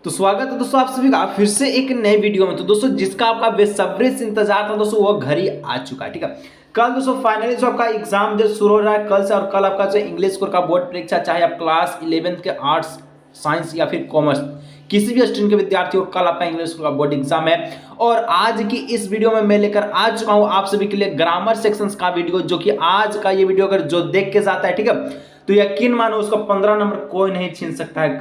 तो स्वागत है दोस्तों आप सभी का फिर से एक नए वीडियो में। तो दोस्तों जिसका आपका बेसब्री से इंतजार था दोस्तों वो घर ही आ चुका है। ठीक है, कल दोस्तों फाइनली जो आपका एग्जाम जो शुरू हो रहा है कल से, और कल आपका जो इंग्लिश का बोर्ड परीक्षा, चाहे आप क्लास 11th के आर्ट्स, साइंस या फिर कॉमर्स किसी भी स्ट्रीम के विद्यार्थी हो, कल आपका इंग्लिश का बोर्ड एग्जाम है। और आज की इस वीडियो में मैं लेकर आ चुका हूं आप सभी के लिए ग्रामर सेक्शंस का वीडियो, जो कि आज का ये वीडियो अगर जो देख के जाता है, ठीक है, तो यकीन मानो उसका 15 नंबर कोई नहीं छीन सकता है।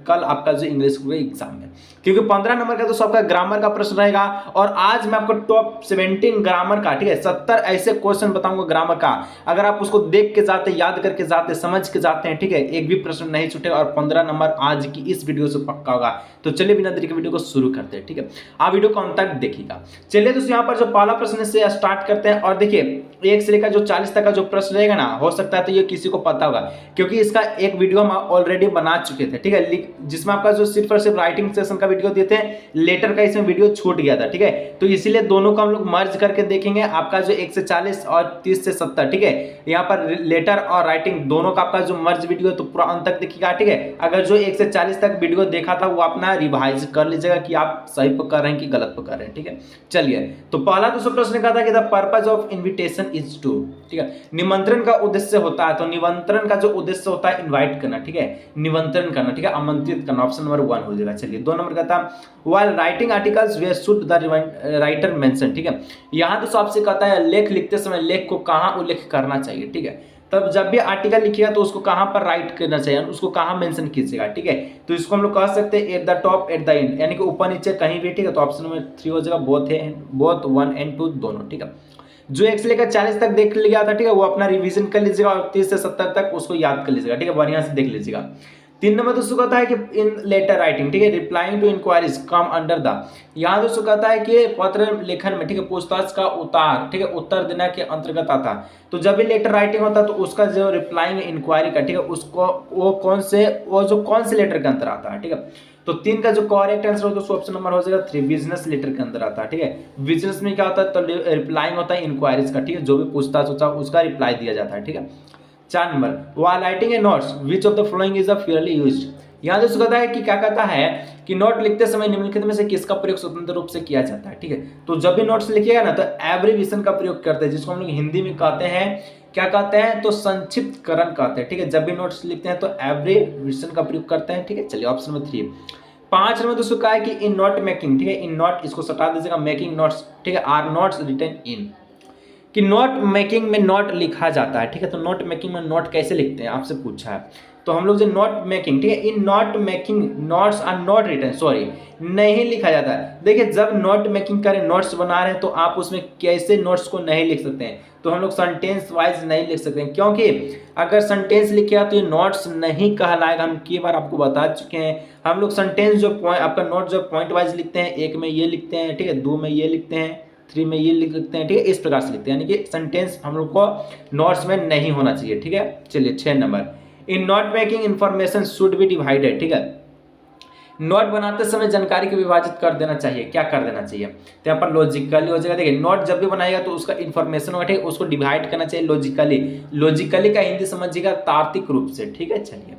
कल आपका जो इंग्लिश का एग्जाम है, क्योंकि 15 नंबर का तो सबका ग्रामर का प्रश्न रहेगा। और आज मैं आपको टॉप 17 ग्रामर का, ठीक है, 70 ऐसे क्वेश्चन बताऊंगा ग्रामर का, अगर आप उसको देख के जाते, याद करके जाते, समझ के जाते हैं, ठीक है, एक भी प्रश्न नहीं छूटेगा और 15 नंबर आज की इस वीडियो से पक्का होगा। तो चलिए बिना देरी के वीडियो को शुरू करते हैं। ठीक है, आप वीडियो को अंत तक देखिएगा। चलिए दोस्तों यहाँ पर जो पहला प्रश्न से स्टार्ट करते हैं। और देखिए 1 से लेकर जो 40 तक का जो प्रश्न रहेगा ना, हो सकता है तो ये किसी को पता होगा, क्योंकि इसका एक वीडियो हम ऑलरेडी बना चुके थे। ठीक है, जिसमें आपका जो सिर्फ और सिर्फ राइटिंग सेशन का वीडियो देते हैं, लेटर का इसमें वीडियो छूट गया था। ठीक है, तो इसीलिए दोनों को हम लोग मर्ज करके देखेंगे। आपका जो 1 से 40 और 30 से 70, ठीक है, यहाँ पर लेटर और राइटिंग दोनों का आपका जो मर्ज वीडियो है तो पूरा अंत तक देखिएगा। ठीक है, अगर जो 1 से 40 तक वीडियो देखा था वो अपना रिवाइज कर लीजिएगा कि आप सही पर कर रहे हैं कि गलत पर कर रहे हैं। ठीक है, चलिए तो पहला दूसरा प्रश्न कहा था कि the purpose of invitation is to, ठीक है, निमंत्रण का उद्देश्य होता है। तो निमंत्रण का जो उद्देश्य होता है इनवाइट करना, ठीक है, निमंत्रण करना, ठीक है, आमंत्रित करना, ऑप्शन नंबर 1 हो जाएगा। चलिए 2 नंबर का था while writing articles where should the writer mention, ठीक है, यहां तो आपसे कहता है लेख लिखते समय लेख को कहां उल्लेख करना चाहिए। ठीक है, तब जब भी आर्टिकल लिखिएगा तो उसको कहां पर राइट करना चाहिए, उसको कहां मेंशन कीजिएगा। ठीक है, तो इसको हम लोग कह सकते हैं at the top, at the end, यानी कि ऊपर नीचे कहीं भी। ठीक है, तो ऑप्शन नंबर 3 हो जाएगा, बोथ 1 and 2 दोनों। ठीक है, जो 1 से लेकर 40 तक देख लिया था, ठीक है, वो अपना रिवीजन कर लीजिएगा और 30 से 70 तक उसको याद कर लीजिएगा। ठीक है, बढ़िया से देख लीजिएगा। 3 नंबर दोस्तों कहता है कि इन लेटर राइटिंग, ठीक है, replying to inquiries come under the, यहाँ दोस्तों कहता है कि पत्र लेखन में, ठीक है, पूछताछ का उतार, ठीक है, उत्तर देना के अंतर्गत आता। तो जब भी लेटर राइटिंग होता है तो उसका जो रिप्लाइंग इंक्वायरी का, ठीक है, उसको वो कौन से लेटर के अंदर आता है। ठीक है, तो 3 का जो करेक्ट आंसर होगा तो ऑप्शन नंबर हो जाएगा 3, बिजनेस लेटर के अंदर आता है। ठीक है, बिजनेस में क्या होता है तो रिप्लाइंग होता है इंक्वायरीज का, ठीक है, जो भी पूछताछ होता है उसका रिप्लाई दिया जाता है। ठीक है, 4 number while writing a notes which of the following is fairly used, यहाँ दोस्तों कहता है कि क्या कहता है कि नोट लिखते समय निम्नलिखित में से किसका प्रयोग स्वतंत्र रूप से किया जाता है। ठीक है, तो जब भी नोट्स लिखिएगा ना तो एब्रिविएशन का प्रयोग करते हैं, जिसको हम लोग हिंदी में कहते हैं, क्या कहते हैं तो संक्षिप्तकरण कहते हैं। ठीक है, जब भी नोट्स लिखते हैं तो एब्रिविएशन का प्रयोग करते हैं। ठीक है, चलिए ऑप्शन नंबर 3। 5 नंबर दोस्तों कहा है कि इन नोट मेकिंग, ठीक है, इन नोट इसको सटा दीजिएगा, मेकिंग नोट्स, ठीक है, आर नोट्स रिटन इन, कि नोट मेकिंग में नोट लिखा जाता है। ठीक है, तो नोट मेकिंग में नोट कैसे लिखते हैं आपसे पूछा है। तो हम लोग जो नोट मेकिंग, ठीक है, in note making notes are not written, sorry, नहीं लिखा जाता है। देखिए जब नोट मेकिंग करें, नोट्स बना रहे हैं, तो आप उसमें कैसे नोट्स को नहीं लिख सकते हैं, तो हम लोग सेंटेंस वाइज नहीं लिख सकते हैं, क्योंकि अगर सेंटेंस लिखिएगा तो ये नोट्स नहीं कहलाएगा। हम कई बार आपको बता चुके हैं, हम लोग सेंटेंस जो पॉइंट, आपका नोट जो पॉइंट वाइज लिखते हैं, 1 में ये लिखते हैं, ठीक है, 2 में ये लिखते हैं, 3 में ये लिखते हैं, ठीक है, इस प्रकार से लिखते हैं, यानी कि सेंटेंस हम लोग को नोट्स में नहीं होना चाहिए। ठीक है, चलिए 6 number in note making information should be divided, ठीक है, नोट बनाते समय जानकारी को विभाजित कर देना चाहिए। क्या कर देना चाहिए, तो यहाँ पर लॉजिकली हो जाएगा। देखिए नोट जब भी बनाएगा तो उसका इंफॉर्मेशन होगा, ठीक है, उसको डिवाइड करना चाहिए लॉजिकली। लॉजिकली का हिंदी समझिएगा तार्किक रूप से। ठीक है, चलिए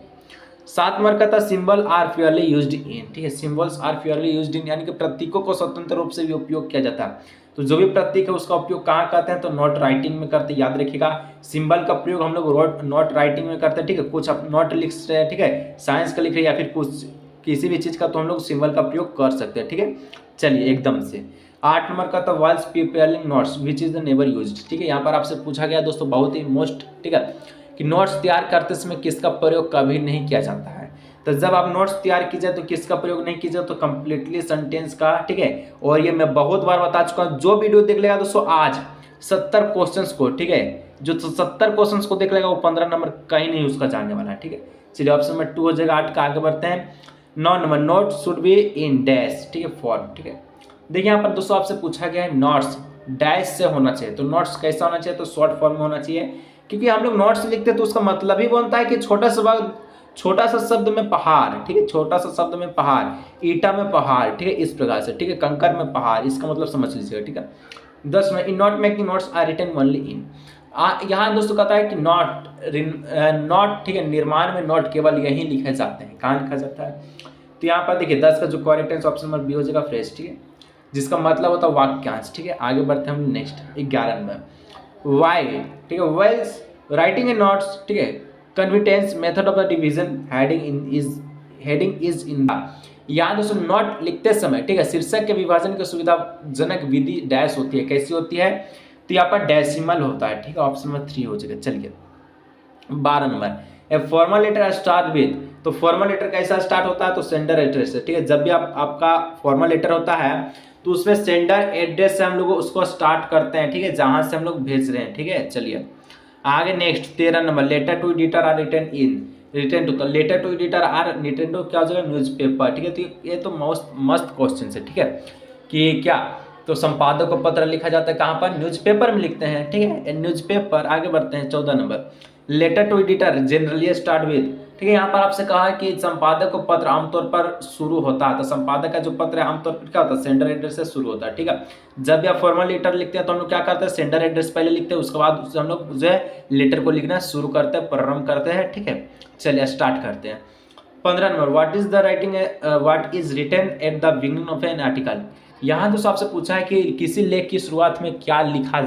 7 नंबर का था symbol are fairly used in, ठीक है, symbols are fairly used in, यानी कि प्रतीकों को स्वतंत्र रूप से भी उपयोग किया जाता है। तो जो भी प्रतीक है उसका उपयोग कहाँ करते हैं तो नोट राइटिंग में करते हैं, याद रखिएगा। सिंबल का प्रयोग हम लोग नोट राइटिंग में करते हैं। ठीक है, कुछ आप नोट लिख रहे हैं, ठीक है, साइंस का लिख रहे हैं या फिर कुछ किसी भी चीज़ का, तो हम लोग सिंबल का प्रयोग कर सकते हैं। ठीक है, चलिए एकदम से 8 नंबर का था whiles preparing notes which is the never used, ठीक है, यहाँ पर आपसे पूछा गया दोस्तों बहुत ही मोस्ट, ठीक है, कि नोट्स तैयार करते समय किसका प्रयोग कभी नहीं किया जाता है। तो जब आप नोट्स तैयार कीजिए तो किसका प्रयोग नहीं कीजिए तो कंप्लीटली सेंटेंस का। ठीक है, और ये मैं बहुत बार बता चुका हूँ, जो वीडियो देख लेगा दोस्तों आज 70 क्वेश्चंस को, ठीक है, जो 70 क्वेश्चंस को देख लेगा वो 15 नंबर कहीं नहीं उसका जाने वाला है। ठीक है, चलिए ऑप्शन नंबर 2 हो जाएगा। 8 का आगे बढ़ते हैं। 9 number note should be in dash, ठीक है, फॉर्म। ठीक है, देखिए यहाँ पर दोस्तों आपसे पूछा गया है नोट्स डैश से होना चाहिए, तो नोट्स कैसा होना चाहिए तो शॉर्ट फॉर्म में होना चाहिए, क्योंकि हम लोग नोट्स लिखते हैं तो उसका मतलब ही बनता है कि छोटा सा शब्द में पहाड़, ठीक है, छोटा सा शब्द में पहाड़, ईटा में पहाड़, ठीक है, इस प्रकार से। ठीक है, कंकर में पहाड़, इसका मतलब समझ लीजिएगा। ठीक है, 10 में in note making notes are written only in, यहाँ दोस्तों कहता है कि नॉट, ठीक है, निर्माण में नोट केवल यही लिखे जाते हैं, कहाँ लिखा जाता है तो यहाँ पर देखिए 10 का जो correct answer option number B हो जाएगा फ्रेश, ठीक है, जिसका मतलब होता है वाक्यांश, ठीक है। आगे बढ़ते हैं हम नेक्स्ट 11 नंबर वाई, ठीक है, वेल्स राइटिंग ए नोट्स, ठीक है, convenience method of the division heading is in the, यहाँ दोस्तों नोट लिखते समय, ठीक है, शीर्षक के विभाजन की सुविधाजनक विधि डैश होती है, कैसी होती है, तो यहाँ पर डेसिमल होता है, ठीक है, ऑप्शन नंबर 3 हो जाएगा। चलिए 12 number a formal letter start with, तो फॉर्मल लेटर कैसा स्टार्ट होता है, तो सेंडर एड्रेस से, ठीक है, जब भी आपका फॉर्मल लेटर होता है तो उसमें सेंडर एड्रेस से हम लोग उसको स्टार्ट करते हैं, ठीक है, जहां से हम लोग भेज रहे हैं, ठीक है। चलिए आगे next 13 number letter to editor are written to, तो letter to editor are written to क्या हो जाएगा, न्यूज़पेपर, ठीक है। तो ये तो मस्त क्वेश्चन है, ठीक है, कि क्या तो संपादक को पत्र लिखा जाता है कहाँ पर, न्यूज़पेपर में लिखते हैं, ठीक है, न्यूज़पेपर। आगे बढ़ते हैं 14 number letter to editor generally start with, ठीक है, यहाँ पर आपसे कहा है कि संपादक को पत्र आमतौर पर शुरू होता है, तो संपादक का जो पत्र है आमतौर पर क्या होता है, सेंडर एड्रेस से शुरू होता है, ठीक है। जब भी आप फॉर्मल लेटर लिखते हैं तो हम लोग क्या करते हैं, सेंडर एड्रेस पहले लिखते हैं, उसके बाद हम लोग जो है लेटर को लिखना शुरू करते हैं, प्रारंभ करते हैं, ठीक है। चलिए स्टार्ट करते हैं 15 number what is written at the beginning of an article, यहाँ दोस्तों आपसे पूछा है कि किसी लेख की शुरुआत में क्या लिखा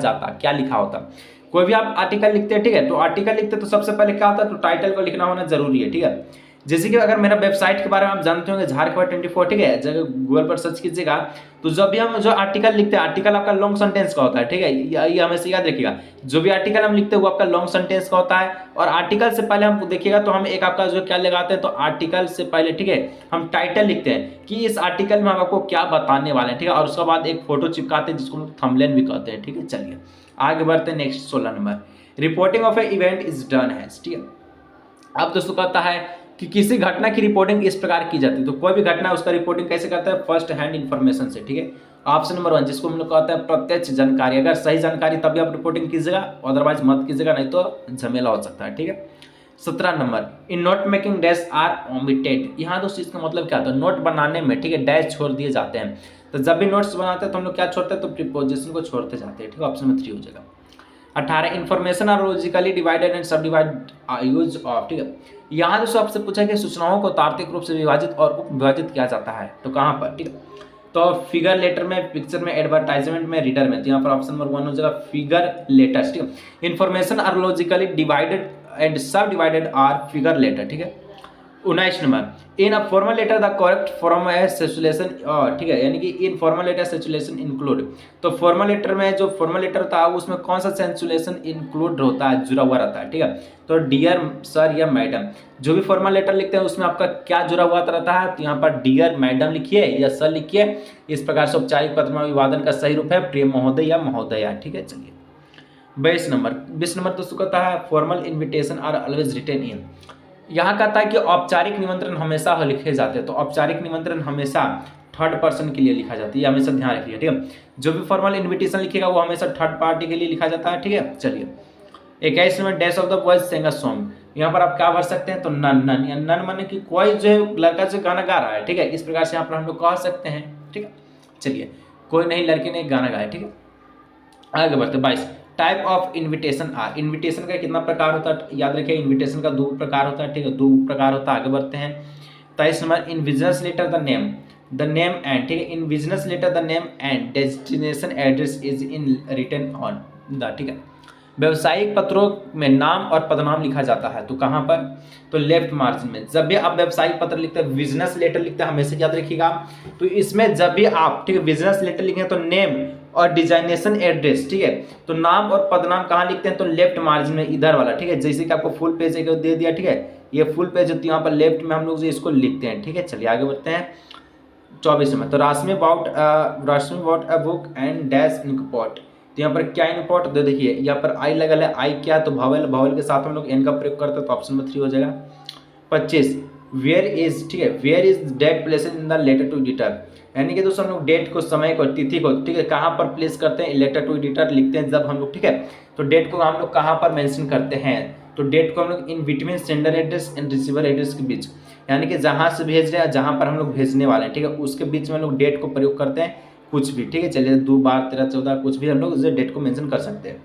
होता। कोई भी आप आर्टिकल लिखते हैं, ठीक है, तो आर्टिकल लिखते हैं तो सबसे पहले क्या होता है, तो टाइटल को लिखना होना जरूरी है, ठीक है। जैसे कि अगर मेरा वेबसाइट के बारे में आप जानते होंगे झारखंड 24, ठीक है, जब गूगल पर सर्च कीजिएगा तो जब भी हम जो आर्टिकल लिखते हैं, आर्टिकल आपका लॉन्ग सेंटेंस का होता है, ठीक है, ये हमेशा याद रखिएगा, जो भी आर्टिकल हम लिखते हैं वो आपका लॉन्ग सेंटेंस का होता है। और आर्टिकल से पहले हम देखिएगा तो हम एक आपका जो क्या लगाते हैं, तो आर्टिकल से पहले, ठीक है, हम टाइटल लिखते हैं कि इस आर्टिकल में हम आपको क्या बताने वाले हैं, ठीक है, और उसके बाद एक फोटो चिपकाते हैं जिसको हम थंबनेल भी कहते हैं, ठीक है। चलिए आगे बढ़ते हैं next 16 number reporting of A event is done has, ठीक है। अब दोस्तों कहता है कि किसी घटना की रिपोर्टिंग इस प्रकार की जाती है, तो कोई भी घटना उसका रिपोर्टिंग कैसे करता है, फर्स्ट हैंड इन्फॉर्मेशन से, ठीक है। ऑप्शन नंबर 1 जिसको हम लोग कहते हैं प्रत्यक्ष जानकारी, अगर सही जानकारी तभी आप रिपोर्टिंग कीजिएगा, अदरवाइज मत कीजिएगा, नहीं तो झमेला हो सकता है, ठीक है। 17 number in note making dash are omitted, यहाँ दोस्तों इसका मतलब क्या होता है, नोट बनाने में, ठीक है, डैश छोड़ दिए जाते हैं। तो जब भी नोट्स बनाते हैं तो हम लोग क्या छोड़ते हैं, तो प्रीपोजिशन को छोड़ते जाते हैं, ठीक है, ऑप्शन नंबर 3 हो जाएगा। 18 information are logically divided and subdivide use of, ठीक है, यहाँ दोस्तों आपसे पूछा है कि सूचनाओं को तार्किक रूप से विभाजित और उपविभाजित किया जाता है, तो कहाँ पर, ठीक है, तो फिगर लेटर में, पिक्चर में, एडवर्टाइजमेंट में, रीडर में, तो यहाँ पर ऑप्शन नंबर 1 हो जाएगा फिगर लेटर्स, ठीक है। Information are logically divided and subdivided are figure letter, ठीक है। 19 number in a formal letter the correct form है सेचुलेशन, ठीक है, यानी कि in formal letter salutation include, तो फॉर्मल लेटर में जो फॉर्मल लेटर होता है उसमें कौन सा सेचुलेशन इंक्लूड होता है, जुड़ा हुआ रहता है, ठीक है। तो डियर सर या मैडम, जो भी फॉर्मल लेटर लिखते हैं उसमें आपका क्या जुड़ा हुआ रहता है, तो यहाँ पर डियर मैडम लिखिए या सर लिखिए। इस प्रकार से औपचारिक पत्र में अभिवादन का सही रूप है प्रिय महोदय या महोदया, ठीक है। चलिए 20 नंबर दोस्तों कहता है formal invitation are always written in, यहाँ कहता है कि औपचारिक निमंत्रण हमेशा लिखे जाते हैं, तो औपचारिक निमंत्रण हमेशा थर्ड पर्सन के लिए लिखा जाता है, ये हमेशा ध्यान रखिए, ठीक है। जो भी फॉर्मल इन्विटेशन लिखेगा वो हमेशा थर्ड पार्टी के लिए लिखा जाता है, ठीक है। चलिए 21 number dash of the boys sing a song, यहाँ पर आप क्या भर सकते हैं, तो नन माने कि कोई जो लड़का जो गाना गा रहा है, ठीक है, इस प्रकार से यहाँ पर हम लोग कह सकते हैं, ठीक है। चलिए कोई नहीं लड़के ने गाना गाया, ठीक है। आगे बढ़ते 22 type of invitation are, invitation का कितना प्रकार होता है, याद रखिए इन्विटेशन का 2 प्रकार होता है, ठीक है, 2 प्रकार होता है। आगे बढ़ते हैं 23 number in business letter the name and, ठीक है, in business letter the name and destination address is in written on the, ठीक है। व्यवसायिक पत्रों में नाम और पदनाम लिखा जाता है, तो कहाँ पर, तो लेफ्ट मार्जिन में। जब भी आप व्यवसायिक पत्र लिखते हैं, बिजनेस लेटर लिखते हैं, हमेशा याद रखिएगा, तो इसमें जब भी आप, ठीक है, बिजनेस लेटर लिखें तो नेम और डिजाइनेशन एड्रेस, ठीक है, तो नाम और पदनाम कहाँ लिखते हैं, तो लेफ्ट मार्जिन में, इधर वाला, ठीक है। जैसे कि आपको फुल पेज दे दिया, ठीक है, ये फुल पेज होती है, यहाँ पर लेफ्ट में हम लोग इसको लिखते हैं, ठीक है। चलिए आगे बढ़ते हैं 24 में, तो Rashi about a book and dash इनकॉट, तो यहाँ पर क्या इनकॉट, तो देखिए यहाँ पर आई लगल है, आई क्या, तो भवेल के साथ हम लोग एन का प्रयोग करते हैं, तो ऑप्शन नंबर 3 हो जाएगा। 25 वेयर इज, ठीक है, where is date place in the letter to editor, यानी कि दोस्तों हम लोग डेट को, समय को, तिथि को, ठीक है, कहाँ पर प्लेस करते हैं, लेटर टू एडिटर लिखते हैं जब हम लोग, ठीक है, तो डेट को हम लोग कहाँ पर मेंशन करते हैं, तो डेट को हम लोग in between sender address and receiver address के बीच, यानी कि जहाँ से भेज रहे हैं, जहाँ पर हम लोग भेजने वाले हैं, ठीक है, उसके बीच में हम लोग डेट को प्रयोग करते हैं, कुछ भी, ठीक है। चलिए 2 बार 13 14 कुछ भी हम लोग उस डेट को मेंशन कर सकते हैं।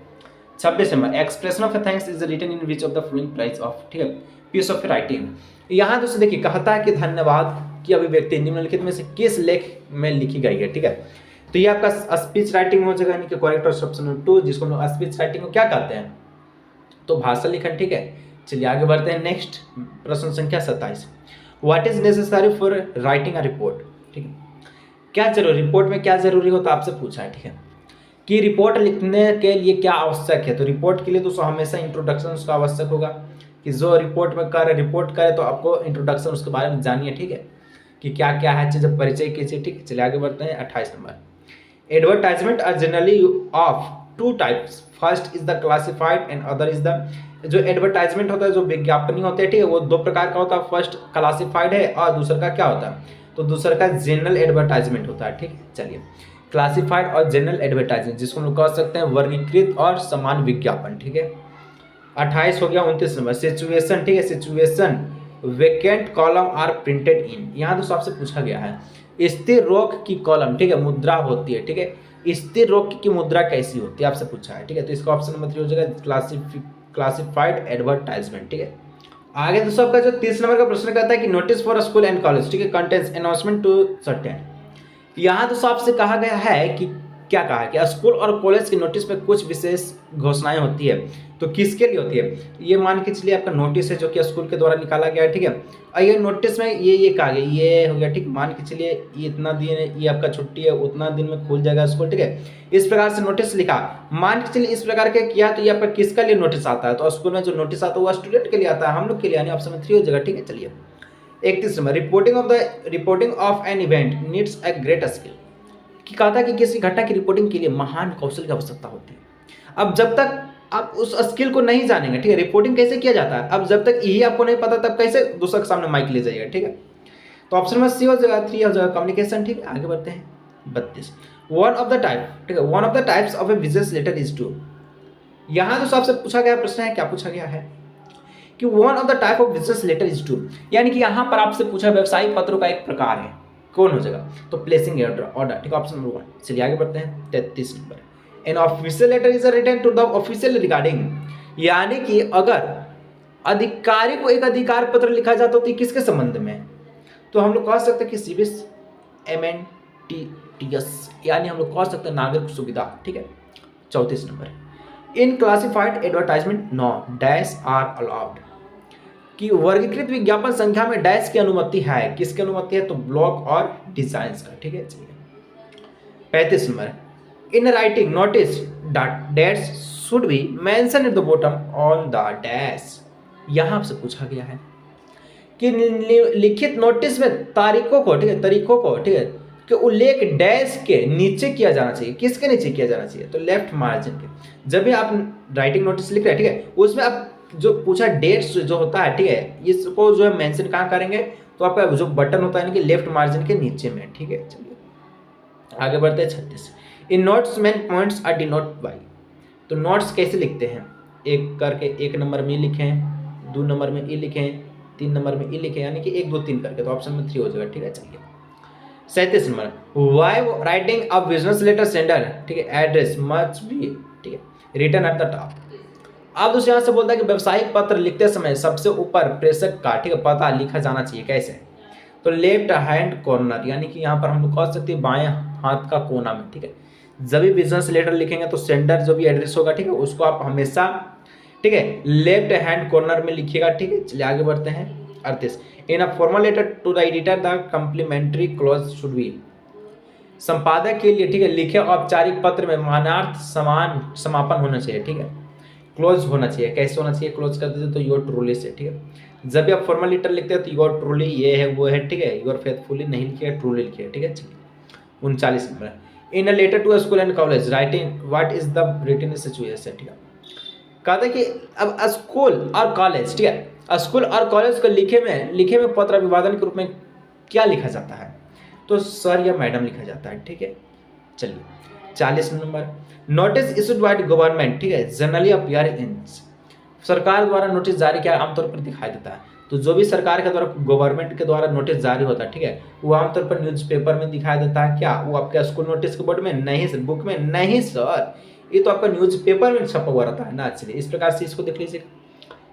26 number expression of thanks is written in which of the following price of, ठीक है, पीस ऑफ राइटिंग, यहाँ दोस्तों देखिए कहता है कि धन्यवाद की अभिव्यक्ति निम्नलिखित में से किस लेख में लिखी गई है, ठीक है। तो ये आपका स्पीच राइटिंग हो जाएगा, यानी कि करेक्ट ऑप्शन नंबर 2, जिसको हम लोग स्पीच राइटिंग को क्या कहते हैं, तो भाषण लिखन, ठीक है। चलिए आगे बढ़ते हैं। नेक्स्ट प्रश्न संख्या 27, what is necessary for writing a report, ठीक है। क्या जरूरी, रिपोर्ट में क्या जरूरी होता है आपसे पूछा है, ठीक है, कि रिपोर्ट लिखने के लिए क्या आवश्यक है। तो रिपोर्ट के लिए दोस्तों हमेशा इंट्रोडक्शन उसका आवश्यक होगा, कि जो रिपोर्ट में रिपोर्ट करे तो आपको इंट्रोडक्शन उसके बारे में जानिए, ठीक है, कि क्या क्या है चीज़, परिचय कीजिए, ठीक है। चलिए आगे बढ़ते हैं। 28 number, advertisement are generally of two types, first is the classified and other is the, जो एडवर्टाइजमेंट होता है, जो विज्ञापनी होते हैं, ठीक है, वो दो प्रकार का होता है, फर्स्ट क्लासिफाइड है और दूसरा का क्या होता है, तो दूसरा का जनरल एडवर्टाइजमेंट होता है, ठीक है। चलिए क्लासिफाइड और जनरल एडवर्टाइजमेंट, जिसको हम लोग कह सकते हैं वर्गीकृत और समान विज्ञापन, ठीक है। 28 हो गया। 29 नंबर, सिचुएशन, ठीक है, situation vacant column are printed in, यहाँ दोस्तों आपसे पूछा गया है स्थिर रोक की कॉलम, ठीक है, मुद्रा होती है, ठीक है। स्थिर रोक की मुद्रा कैसी होती है आपसे पूछा है, ठीक है। तो इसका ऑप्शन नंबर 3 हो जाएगा क्लासिफाइड एडवर्टाइजमेंट, ठीक है। आगे दोस्तों आपका जो 30 नंबर का प्रश्न कहता है कि notice for school and college, ठीक है, कंटेंट्स अनाउंसमेंट टू सर्टेन। यहाँ दोस्तों आपसे कहा गया है कि क्या कहा है कि स्कूल और कॉलेज के नोटिस में कुछ विशेष घोषणाएं होती है, तो किसके लिए होती है, ये मान के चलिए आपका नोटिस है जो कि स्कूल के द्वारा निकाला गया है, ठीक है। और ये नोटिस में ये कहा गया, ये हो गया, ठीक, मान के चलिए ये इतना दिन है, ये आपका छुट्टी है, उतना दिन में खुल जाएगा स्कूल, ठीक है। इस प्रकार से नोटिस लिखा, मान के चलिए इस प्रकार के किया, तो ये आपका किसका लिए नोटिस आता है, तो स्कूल में जो नोटिस आता है वो स्टूडेंट के लिए आता है, हम लोग के लिए, यानी ऑप्शन 3 हो जाएगा, ठीक है। चलिए 31 number, reporting of an event needs a great skill, कि कहा था कि किसी घटना की रिपोर्टिंग के लिए महान कौशल की आवश्यकता होती है। अब जब तक आप उस स्किल को नहीं जानेंगे, ठीक है, रिपोर्टिंग कैसे किया जाता है, अब जब तक यही आपको नहीं पता तब कैसे दूसरे के सामने माइक ले जाइएगा, ठीक है। तो ऑप्शन में सी हो जाएगा, 3 हो जाएगा कम्युनिकेशन, ठीक है। आगे बढ़ते हैं। 32, वन ऑफ द टाइप, ठीक है, one of the types of a business letter is to, यहाँ तो सबसे पूछा गया प्रश्न है, क्या पूछा गया है कि one of the type of business letter is to, यानी कि यहाँ पर आपसे पूछा व्यवसायिक पत्रों का एक प्रकार है, कौन हो जाएगा, तो प्लेसिंग ऑर्डर, ठीक है, ऑप्शन नंबर 1। चलिए आगे बढ़ते हैं। 33 number, an official letter is written to the official regarding, यानी कि अगर अधिकारी को एक अधिकार पत्र लिखा जाता तो किसके संबंध में, तो हम लोग कह सकते हैं कि सिविस एमेनिटीज, यानी हम लोग कह सकते हैं नागरिक सुविधा, ठीक है। 34 number, in classified advertisement no dash are allowed, कि वर्गीकृत विज्ञापन संख्या में डैश की अनुमति है, किसकी अनुमति है, तो ब्लॉक और डिजाइन का, ठीक है। चलिए 35 number, in writing notice dates should be mention at the bottom on the dash, यहां आपसे पूछा गया है कि लिखित नोटिस में तारीखों को, ठीक है, तरीकों को, ठीक है, कि उल्लेख डैश के नीचे किया जाना चाहिए, किसके नीचे किया जाना चाहिए, तो लेफ्ट मार्जिन के। जब भी आप राइटिंग नोटिस लिख रहे हैं, ठीक है, उसमें आप जो पूछा डेट्स जो होता है, ठीक है, इसको जो है मेंशन कहाँ करेंगे, तो आपका जो बटन होता है यानी कि लेफ्ट मार्जिन के नीचे में, ठीक है। चलिए आगे बढ़ते हैं। 36, in notes main points are denote by, तो नोट्स कैसे लिखते हैं, एक करके, 1 नंबर में लिखें, 2 नंबर में ई लिखें, 3 नंबर में ई लिखें, यानी कि 1 2 3 करके, तो ऑप्शन में 3 हो जाएगा, ठीक है। चलिए 37 number, why writing a business letter sender, ठीक है, एड्रेस मस्ट बी, ठीक है, रिटन एट द टॉप। अब दूसरे यहाँ से बोलता है कि व्यवसायिक पत्र लिखते समय सबसे ऊपर प्रेषक का, ठीक है, पता लिखा जाना चाहिए, कैसे, तो लेफ्ट हैंड कॉर्नर, यानी कि यहाँ पर हम लोग कह सकते हैं बाएं हाथ का कोना में, ठीक है। जब भी बिजनेस लेटर लिखेंगे तो सेंडर जो भी एड्रेस होगा, ठीक है, उसको आप हमेशा, ठीक है, लेफ्ट हैंड कॉर्नर में लिखिएगा, ठीक है। चलिए आगे बढ़ते हैं। 38, in a formal letter to the editor the complimentary clause should be, संपादक के लिए, ठीक है, लिखे औपचारिक पत्र में मानार्थ समान समापन होना चाहिए, ठीक है, क्लोज होना चाहिए। कैसे होना चाहिए, क्लोज कर दीजिए तो योर ट्रूली से, ठीक है। जब भी आप फॉर्मल लेटर लिखते हैं तो योर ट्रूली ये है वो है, ठीक है, योर फेथफुली नहीं लिखिएगा, ट्रूली लिखिए, ठीक है। चलिए 39 number, in a letter to school and college writing what is the written situation, ठीक है। कहते हैं कि अब स्कूल और कॉलेज, ठीक है, स्कूल और कॉलेज को लिखे में पत्र अभिवादन के रूप में क्या लिखा जाता है, तो सर या मैडम लिखा जाता है, ठीक है। चलिए 40 number, notice issued by government, ठीक है, जनरली अपीयर इन, सरकार द्वारा नोटिस जारी किया आमतौर पर दिखाई देता है, तो जो भी सरकार के द्वारा, गवर्नमेंट के द्वारा नोटिस जारी होता है, ठीक है, वो आमतौर पर न्यूज़पेपर में दिखाई देता है, क्या वो आपके स्कूल नोटिस के बोर्ड में नहीं सर, बुक में नहीं सर, ये तो आपका न्यूज़पेपर में छपा हुआ रहता है ना। चलिए इस प्रकार से इसको देख लीजिए।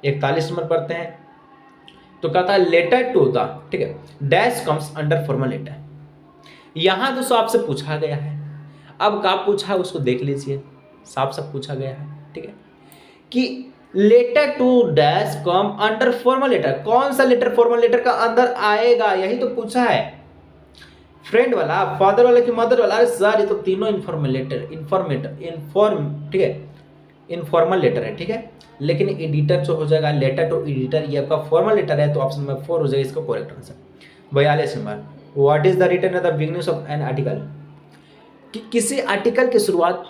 41 नंबर पढ़ते हैं, तो कहता है लेटर टू द, ठीक है, dash comes under formal letter. यहां दोस्तों आपसे पूछा गया है, अब क्या पूछा है उसको देख लीजिए, साफ साफ पूछा गया है, ठीक है, कि letter to dash come under formal letter, कौन सा लेटर फॉर्मल लेटर का अंदर आएगा, यही तो पूछा है। फ्रेंड वाला, फादर वाला कि मदर वाला? अरे सर ये तो तीनों इन्फॉर्मल लेटर, ठीक है, इनफॉर्मल लेटर है, ठीक है, लेकिन एडिटर जो हो जाएगा लेटर टू एडिटर, ये आपका फॉर्मल लेटर है, तो ऑप्शन नंबर 4 हो जाएगा इसका correct answer. 42 number, what is the written at the beginning of an article, कि किसी आर्टिकल की शुरुआत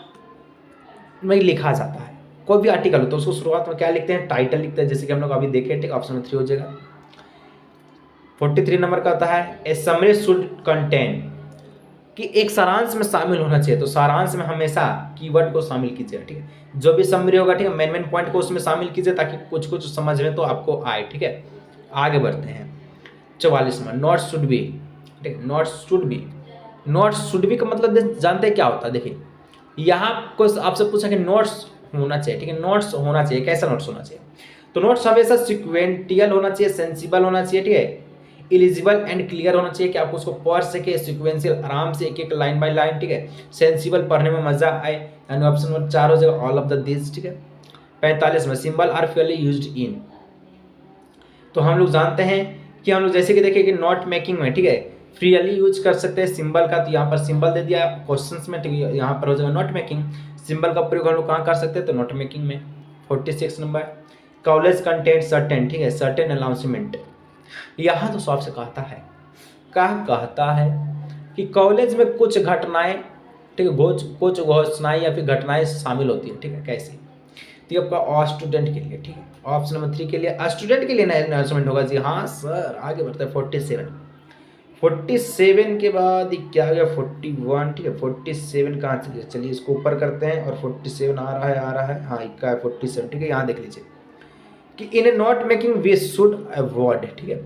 में लिखा जाता है, कोई भी आर्टिकल हो तो उसको शुरुआत में क्या लिखते हैं, टाइटल लिखते हैं, जैसे कि हम लोग अभी देखे, ठीक, ऑप्शन नंबर 3 हो जाएगा। 43 नंबर का आता है ए समरी शुड कंटेन, कि एक सारांश में शामिल होना चाहिए, तो सारांश में हमेशा कीवर्ड को शामिल कीजिए, ठीक है, जो भी समरी होगा, ठीक है, मेन पॉइंट को उसमें शामिल कीजिए ताकि कुछ कुछ समझ में तो आपको आए, ठीक है। आगे बढ़ते हैं। 44 नंबर, नॉट शुड बी, ठीक है, not should be, not should be का मतलब जानते हैं क्या होता है? देखिए यहाँ को आपसे पूछा कि नोट्स होना चाहिए, ठीक है, नोट्स होना चाहिए, कैसा नोट्स होना चाहिए? तो नोट्स हमेशा सिक्वेंटियल होना चाहिए, सेंसिबल होना चाहिए, ठीक है, इलिजिबल एंड क्लियर होना चाहिए, कि आपको उसको पढ़ सके, सिक्वेंशियल आराम से एक एक लाइन बाय लाइन, ठीक है, सेंसिबल, पढ़ने में मजा आए, एंड ऑप्शन नंबर 4 हो जाएगा ऑल ऑफ द दिस, ठीक है। 45 में, symbol are freely used in, तो हम लोग जानते हैं कि हम लोग जैसे कि देखिए कि नोट मेकिंग में, ठीक है, फ्रीली यूज कर सकते हैं सिंबल का, तो यहाँ पर सिंबल दे दिया क्वेश्चंस में, ठीक है, यहाँ पर हो जाएगा नोट मेकिंग, सिंबल का प्रयोग हम लोग कहाँ कर सकते हैं, तो नोट मेकिंग में। 46 नंबर, कॉलेज कंटेंट सर्टेन, ठीक है, सर्टेन अनाउंसमेंट, यहाँ तो सबसे कहता है, क्या कहता है कि कॉलेज में कुछ घटनाएं, ठीक है, कुछ घोषणाएं या फिर घटनाएं शामिल होती है, ठीक है, कैसे? तो आपका स्टूडेंट के लिए, ठीक है, ऑप्शन नंबर 3 के लिए स्टूडेंट के लिए अनाउंसमेंट होगा जी, हाँ सर। आगे बढ़ते हैं 47 के बाद क्या हो गया 41, ठीक है, 47 कहाँ चलिए, चलिए इसको ऊपर करते हैं, और 47 आ रहा है, हाँ इक्का है 47, ठीक है। यहाँ देख लीजिए कि in note making we should avoid, ठीक है,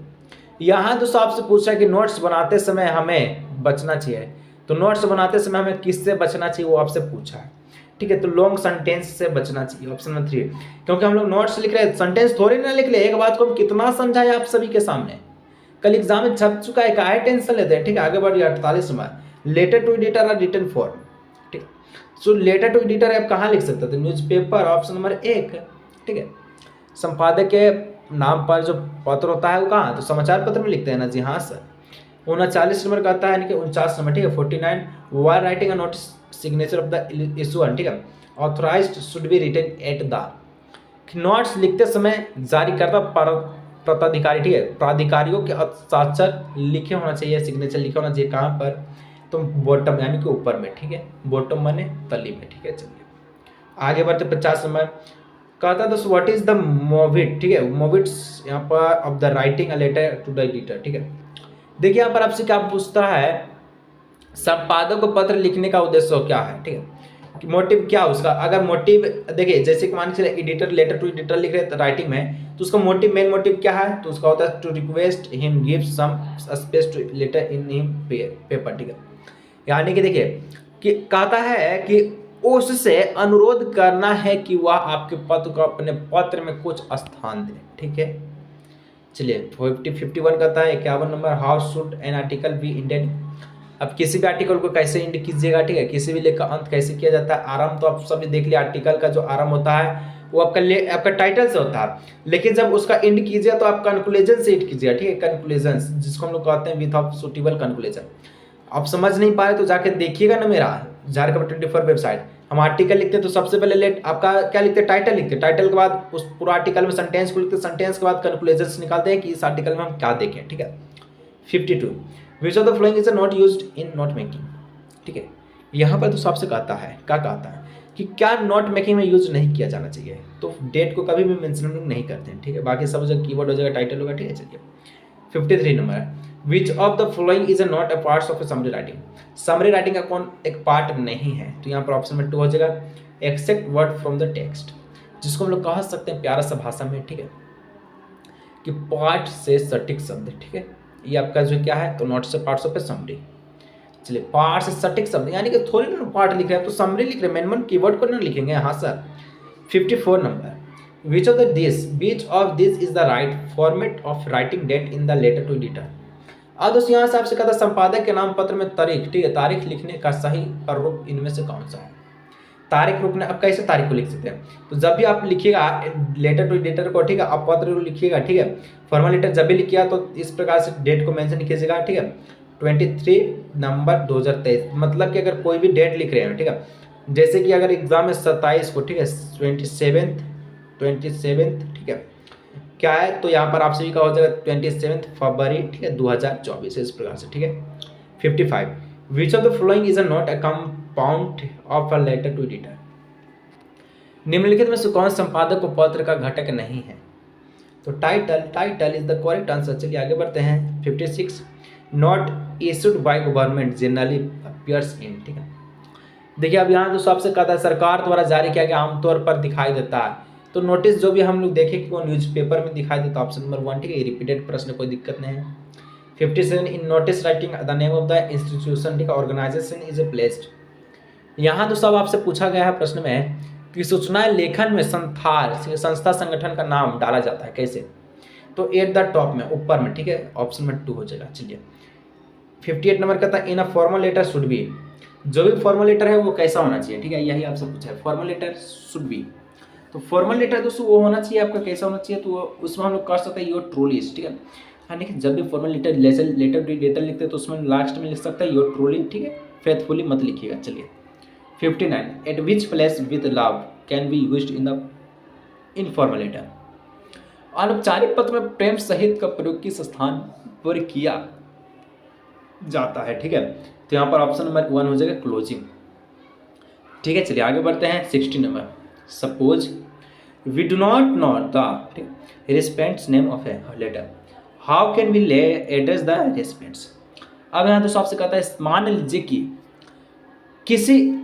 यहाँ दोस्तों आपसे पूछा कि नोट्स बनाते समय हमें बचना चाहिए, तो नोट्स बनाते समय हमें किससे बचना चाहिए वो आपसे पूछा है, ठीक है, तो लॉन्ग सेंटेंस से बचना चाहिए, ऑप्शन नंबर 3, क्योंकि हम लोग नोट्स लिख रहे हैं, सेंटेंस थोड़ी ना लिख रहे। एक बात को हम कितना समझाए आप सभी के सामने, कल एग्जाम में छप चुका है, काहे टेंशन लेते हैं, ठीक है। आगे बढ़िए 48 नंबर, लेटर टू एडिटर और रिटन फॉर्म, ठीक, सो लेटर टू एडिटर आप कहाँ लिख सकते थे, न्यूज़पेपर, ऑप्शन नंबर 1, ठीक है, संपादक के नाम पर जो पत्र होता है वो कहाँ, तो समाचार पत्र में लिखते हैं ना जी, हाँ सर। 39 नंबर का आता है, यानी कि 49 नंबर, ठीक है, 49, why writing a notice signature of the issuer, ठीक है, authorised should be written at the, notes लिखते समय जारी करता प्रताधिकारी, ठीक है, प्राधिकारियों के हस्ताक्षर लिखे होना चाहिए, सिग्नेचर लिखा होना चाहिए, कहाँ पर, तो बॉटम यानी कि ऊपर में, ठीक है, बॉटम माने तली में, ठीक है। चलिए आगे बढ़ते 50 नंबर, कहता दोस्तों व्हाट इज द मोविट, ठीक है, मोविट्स यहाँ पर of the writing a letter to the editor, ठीक है। देखिए यहाँ पर आपसे क्या पूछता है, संपादक को पत्र लिखने का उद्देश्य क्या है, ठीक है, कि मोटिव क्या उसका। अगर मोटिव देखिए, जैसे कि मान के चलिए एडिटर लेटर टू एडिटर लिख रहे हैं राइटिंग में, तो उसका मोटिव, मेन मोटिव क्या है, तो उसका होता है to request him give some space to letter in him paper, ठीक है, यानी कि देखिए कि कहता है कि उससे अनुरोध करना है कि वह आपके पत्र को अपने पत्र में कुछ स्थान दे, ठीक है। चलिए 51 कहता है 51 number, how should an article be ended, अब किसी भी आर्टिकल को कैसे इंड कीजिएगा, ठीक है, किसी भी लेख का अंत कैसे किया जाता है। आरंभ तो आप सभी देख लिया, आर्टिकल का जो आरंभ होता है वो आपका टाइटल से होता है, लेकिन जब उसका इंड कीजिए तो आप कंक्लूजन से इंड कीजिएगा, ठीक है, कंक्लूजन, जिसको हम लोग कहते हैं विथ ऑफ सुटेबल कंक्लूजन। आप समझ नहीं पाए तो जाके देखिएगा ना मेरा झारखंड 24 वेबसाइट, हम आर्टिकल लिखते हैं तो सबसे पहले आपका क्या लिखते हैं, टाइटल लिखते हैं, टाइटल के बाद उस पूरा आर्टिकल में सेंटेंस को लिखते हैं, सेंटेंस के बाद कंक्लूजन निकालते हैं कि इस आर्टिकल में हम क्या देखें, ठीक है। 52, विच of the following is not used in note making, ठीक है, यहाँ पर तो सबसे कहता है, क्या कहता है कि क्या नोट मेकिंग में यूज नहीं किया जाना चाहिए, तो डेट को कभी भी मेंशन नहीं करते हैं, ठीक है, बाकी सब जो कीवर्ड हो जाएगा, टाइटल होगा, ठीक है। चलिए 53 number, which of the following is not a part of A summary writing, summary writing का कौन एक पार्ट नहीं है, तो यहाँ पर ऑप्शन में 2 हो जाएगा, except word from the text, जिसको हम लोग कह सकते हैं प्यारा सा भाषा में, ठीक है, कि पार्ट से सटीक शब्द, ठीक है, ये आपका जो क्या है, तो नॉट से पार्ट्स ऑफ ए समरी। चलिए पार्ट से सटीक शब्द, यानी कि थोड़ी ना पार्ट लिख रहे हैं तो समरी लिख रहे हैं, मेन कीवर्ड को ना लिखेंगे, हाँ sir. 54 number, which of this is the right format of writing date in the letter to editor. अब दोस्तों यहाँ से आपसे कहता है संपादक के नाम पत्र में तारीख, ठीक है, तारीख लिखने का सही प्रारूप इनमें से कौन सा है। तारीख रुकने, अब कैसे तारीख को लिख सकते हैं, तो जब भी आप लिखिएगा लेटर टू एडिटर को, ठीक है, आप पत्र को लिखिएगा, ठीक है, फॉर्मल लेटर जब भी लिखिएगा तो इस प्रकार से डेट को मेंशन कीजिएगा, ठीक है, 23 नवंबर 2023, मतलब कि अगर कोई भी डेट लिख रहे हैं, ठीक है, जैसे कि अगर एग्जाम में 27 को, ठीक है, 27, ठीक है, क्या है, तो यहाँ पर आपसे भी क्या हो जाएगा 27 फरवरी, ठीक है, 2024 इस प्रकार से, ठीक है। 55 which of the following is not a compound of a letter to editor. निम्नलिखित में से कौन संपादक को पत्र का घटक नहीं है, तो title is the correct answer. चलिए आगे बढ़ते हैं। 56 not issued by government generally appears इन, ठीक है, देखिए अब यहाँ दोस्तों आपसे कहता है सरकार द्वारा जारी किया गया आमतौर पर दिखाई देता है, तो नोटिस जो भी हम लोग देखें कि वो न्यूज़पेपर में दिखाई देता है, ऑप्शन नंबर 1, ठीक है, रिपीटेड प्रश्न, कोई दिक्कत नहीं है। 57 इन notice writing the name of the institution, ठीक है, ऑर्गेनाइजेशन इज ए प्लेस्ड। यहाँ दोस्तों अब आपसे पूछा गया है प्रश्न में कि सूचना लेखन में संस्था संगठन का नाम डाला जाता है कैसे, तो एट द टॉप में, ऊपर में, ठीक है, ऑप्शन में 2 हो जाएगा। चलिए 58 नंबर कहता है in a formal letter should be, जो भी फॉर्मल लेटर है वो कैसा होना चाहिए, ठीक है, यही आपसे पूछा है, फॉर्मल लेटर शुड बी। तो फॉर्मल लेटर दोस्तों वो होना चाहिए आपका कैसा होना चाहिए, तो उसमें हम लोग कर सकते हैं योर ट्रूली, ठीक है, यानी कि जब भी formal letter letter to editor लिखते हैं तो उसमें लास्ट में लिख सकता है योर ट्रूली, ठीक है, फेथफुली मत लिखिएगा। चलिए 59 at which place with love can be used in the informal letter. अनौपचारिक पत्र में प्रेम सहित का प्रयोग किस स्थान पर किया जाता है, ठीक है, तो यहाँ पर ऑप्शन नंबर 1 हो जाएगा क्लोजिंग, ठीक है। चलिए आगे बढ़ते हैं। 60 number suppose we do not know the recipient's name of a letter, how can we address the recipients. अब यहाँ दोस्तों आपसे कहता है मान लीजिए कि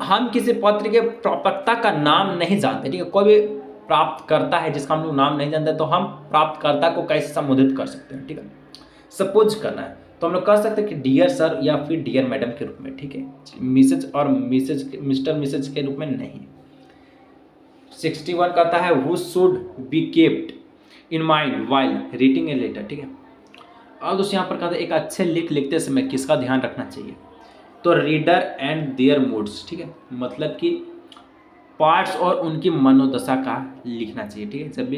हम किसी पत्र के प्राप्तकर्ता का नाम नहीं जानते, ठीक है, कोई भी प्राप्त करता है जिसका हम लोग नाम नहीं जानते, तो हम प्राप्तकर्ता को कैसे संबोधित कर सकते हैं, ठीक है, सपोज करना है तो हम लोग कह सकते हैं कि डियर सर या फिर डियर मैडम के रूप में, ठीक है, मिसेज और मिस्टर मिसेज के रूप में नहीं। 61 कहता है who should be kept in mind while reading a letter, ठीक है, और दोस्तों यहाँ पर कहता है एक अच्छे लेख लिखते समय किसका ध्यान रखना चाहिए, तो रीडर एंड देयर मूड्स, ठीक है, मतलब कि पार्ट्स और उनकी मनोदशा का लिखना चाहिए, ठीक है, जब भी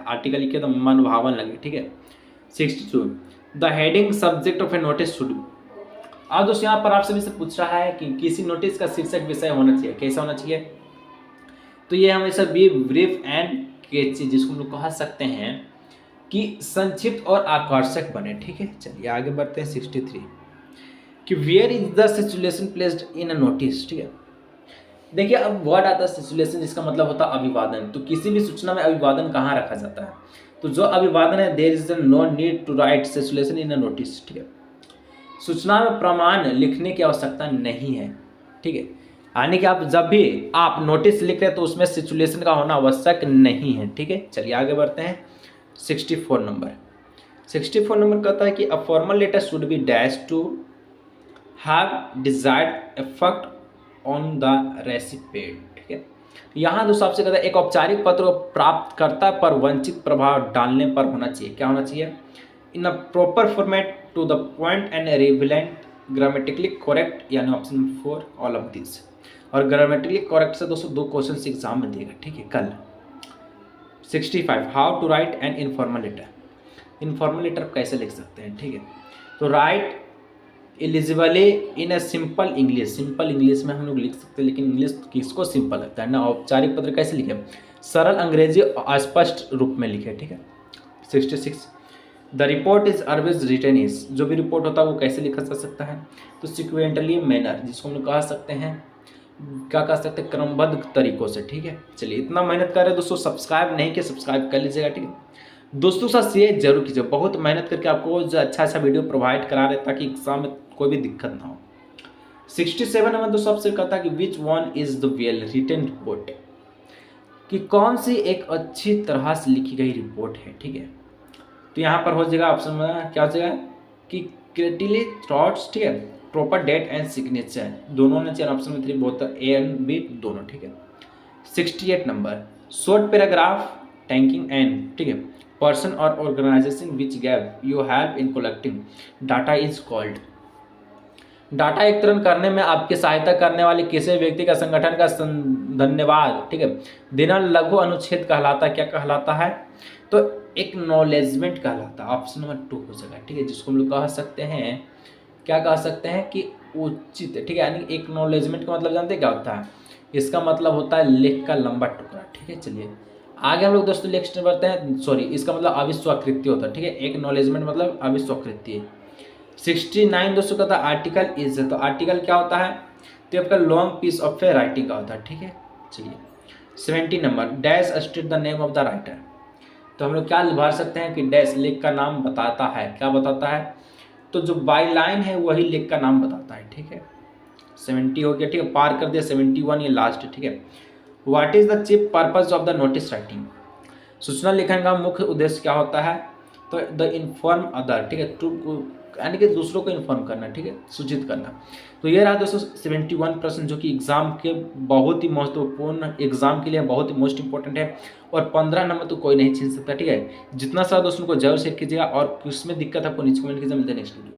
आर्टिकल लिखे तो मनभावन लगे, ठीक है। 62 the heading subject of A notice should. अब दोस्तों यहाँ पर आपसे भी से पूछ रहा है कि किसी नोटिस का शीर्षक विषय होना चाहिए, कैसा होना चाहिए, तो ये हमेशा बी ब्रीफ एंड कैची, जिसको हम लोग कह सकते हैं कि संक्षिप्त और आकर्षक बने, ठीक है। चलिए आगे बढ़ते हैं। 63 कि where is the situation placed in a notice, ठीक है, देखिए अब वर्ड आता है सिचुएशन, जिसका मतलब होता है अभिवादन, तो किसी भी सूचना में अभिवादन कहाँ रखा जाता है, तो जो अभिवादन है there is no need to write situation in a notice, ठीक है, सूचना में प्रमाण लिखने की आवश्यकता नहीं है, ठीक है, यानी कि आप जब भी आप नोटिस लिख रहे हैं तो उसमें सिचुएशन का होना आवश्यक नहीं है, ठीक है। चलिए आगे बढ़ते हैं। 64 नंबर कहता है कि a formal letter should be dash to have desired effect on the recipient, ठीक है, यहाँ दोस्तों आपसे कहता है एक औपचारिक पत्र प्राप्तकर्ता पर वंचित प्रभाव डालने पर होना चाहिए, क्या होना चाहिए, in a proper format to the point and relevant grammatically correct, यानी ऑप्शन 4 ऑल ऑफ दिस। और ग्रामेटिकली करेक्ट से दोस्तों 2 क्वेश्चन एग्जाम में देगा, ठीक है, कल। 65 how to write an informal letter, informal letter कैसे लिख सकते हैं, ठीक है, तो write eligibly in a simple English, simple English में हम लोग लिख सकते हैं, लेकिन इंग्लिश किसको सिंपल लगता है ना, औपचारिक पत्र कैसे लिखे, सरल अंग्रेजी अस्पष्ट रूप में लिखे, ठीक है। 66 the report is always written is, जो भी रिपोर्ट होता है वो कैसे लिखा जा सकता है, तो सिक्वेंटली मैनर, जिसको हम लोग कह सकते हैं, क्या कह सकते हैं, क्रमबद्ध तरीकों से, ठीक है। चलिए इतना मेहनत कर रहे हैं दोस्तों, सब्सक्राइब नहीं किया सब्सक्राइब कर लीजिएगा, ठीक है, दोस्तों के साथ शेयर जरूर कीजिए, बहुत मेहनत करके आपको जो अच्छा वीडियो प्रोवाइड करा रहे ताकि एग्जाम में कोई भी दिक्कत ना हो। 67 नंबर दोस्तों आपसे कहता है कि which one is the well written report, कि कौन सी एक अच्छी तरह से लिखी गई रिपोर्ट है, ठीक है, तो यहाँ पर हो जाएगा ऑप्शन में क्या हो जाएगा कि क्रिटिकली थॉट्स, ठीक है, प्रॉपर डेट एंड सिग्नेचर दोनों ने चाहिए, ऑप्शन में 3 बोथ ए एंड बी दोनों, ठीक है। 68 number short paragraph thanking and, ठीक है, पर्सन और organisation which gave you help in collecting data is called. Data एकत्रण करने में आपकी सहायता करने वाले किसी व्यक्ति का संगठन का धन्यवाद, ठीक है, देना लघु अनुच्छेद कहलाता है। क्या कहलाता है? तो एक्नॉलेजमेंट कहलाता है। ऑप्शन नंबर 2 हो जाएगा, ठीक है, जिसको हम लोग कह सकते हैं, क्या कह सकते हैं कि उचित, ठीक है, यानी एक्नॉलेजमेंट का मतलब जानते हैं क्या होता है? इसका मतलब होता है लेख का लंबा टुकड़ा, ठीक है। चलिए आगे हम लोग दोस्तों नेक्स्ट बढ़ते हैं। सॉरी, इसका मतलब अविस्वीकृति होता है, ठीक है। एक्नॉलेजमेंट मतलब अविस्वीकृति। 69 दोस्तों का था आर्टिकल इज, तो आर्टिकल क्या होता है? तो आपका long piece of a writing का होता है, ठीक है। चलिए 70 number, dash state the name of the writer. तो हम लोग क्या भर सकते हैं कि डैश लेख का नाम बताता है। क्या बताता है? तो जो बाई लाइन है वही लेख का नाम बताता है, ठीक है। 70 हो गया, ठीक है, पार कर दिया। 71 ये लास्ट है, ठीक है। What is the chief purpose of the notice writing? सूचना लेखन का मुख्य उद्देश्य क्या होता है? तो द इन्फॉर्म अदर, ठीक है, टू यानी कि दूसरों को इन्फॉर्म करना, ठीक है, सूचित करना। तो ये रहा दोस्तों 71 प्रश्न, जो कि एग्जाम के बहुत ही महत्वपूर्ण, एग्जाम के लिए बहुत ही मोस्ट इंपॉर्टेंट है। और 15 नंबर तो कोई नहीं छीन सकता, ठीक है। जितना सारा दोस्तों को जरूर चेक कीजिएगा, और किसमें दिक्कत आपको नीचे कमेंट कीजिए। मिलते हैं नेक्स्ट वीडियो।